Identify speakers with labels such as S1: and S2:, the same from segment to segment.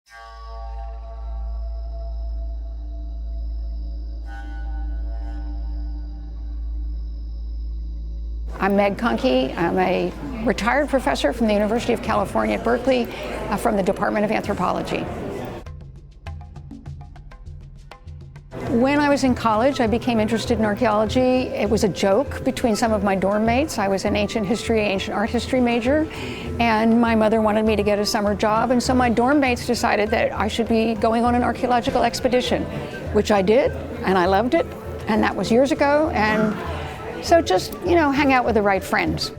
S1: I'm Meg Conkey. I'm a retired professor from the University of California at Berkeley from the Department of Anthropology. When I was in college, I became interested in archaeology. It was a joke between some of my dorm mates. I was an ancient history, ancient art history major, and my mother wanted me to get a summer job, and so my dorm mates decided that I should be going on an archaeological expedition, which I did, and I loved it, and that was years ago, and so just, hang out with the right friends.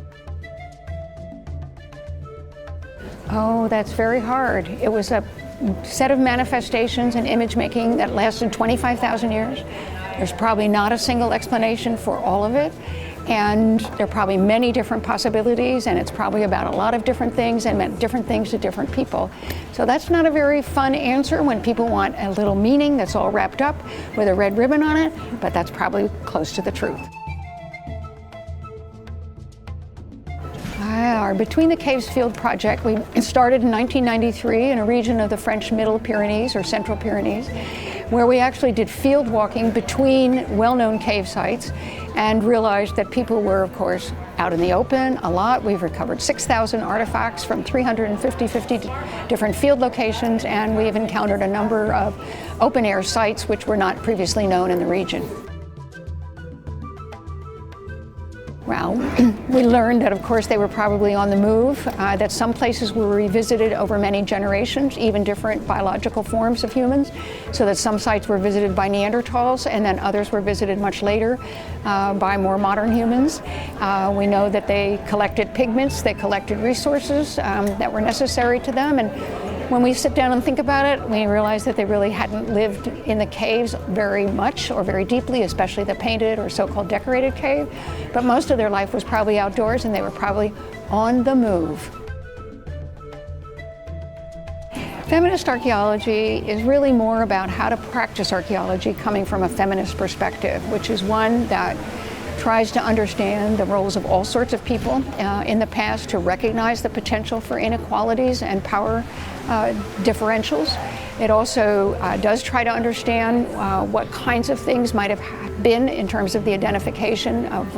S1: Oh, that's very hard. It was a set of manifestations and image making that lasted 25,000 years. There's probably not a single explanation for all of it, and there are probably many different possibilities, and it's probably about a lot of different things and meant different things to different people. So that's not a very fun answer when people want a little meaning that's all wrapped up with a red ribbon on it, but that's probably close to the truth. Our Between the Caves Field project, we started in 1993 in a region of the French Middle Pyrénées or Central Pyrénées, where we actually did field walking between well-known cave sites and realized that people were, of course, out in the open a lot. We've recovered 6,000 artifacts from 350 different field locations, and we've encountered a number of open-air sites which were not previously known in the region. Well, we learned that, of course, they were probably on the move, that some places were revisited over many generations, even different biological forms of humans, so that some sites were visited by Neanderthals and then others were visited much later by more modern humans. We know that they collected pigments, they collected resources that were necessary to them, and when we sit down and think about it, we realize that they really hadn't lived in the caves very much or very deeply, especially the painted or so-called decorated cave. But most of their life was probably outdoors, and they were probably on the move. Feminist archaeology is really more about how to practice archaeology coming from a feminist perspective, which is one that tries to understand the roles of all sorts of people in the past, to recognize the potential for inequalities and power differentials. It also does try to understand what kinds of things might have been in terms of the identification of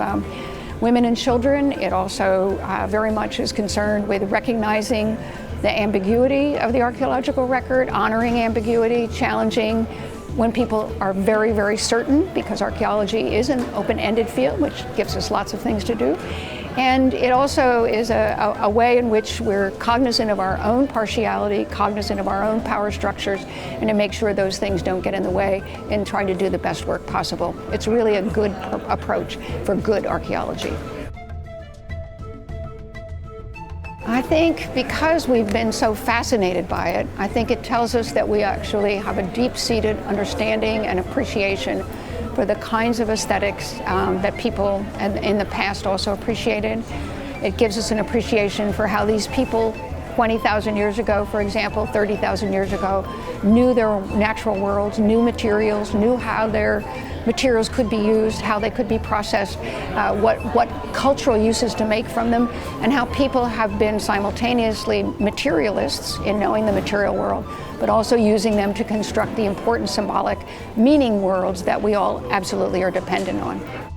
S1: women and children. It also very much is concerned with recognizing the ambiguity of the archaeological record, honoring ambiguity, challenging when people are very, very certain, because archaeology is an open-ended field, which gives us lots of things to do. And it also is a way in which we're cognizant of our own partiality, cognizant of our own power structures, and to make sure those things don't get in the way in trying to do the best work possible. It's really a good approach for good archaeology. I think because we've been so fascinated by it, I think it tells us that we actually have a deep-seated understanding and appreciation for the kinds of aesthetics that people in the past also appreciated. It gives us an appreciation for how these people 20,000 years ago, for example, 30,000 years ago, knew their natural worlds, knew materials, knew how their materials could be used, how they could be processed, what cultural uses to make from them, and how people have been simultaneously materialists in knowing the material world, but also using them to construct the important symbolic meaning worlds that we all absolutely are dependent on.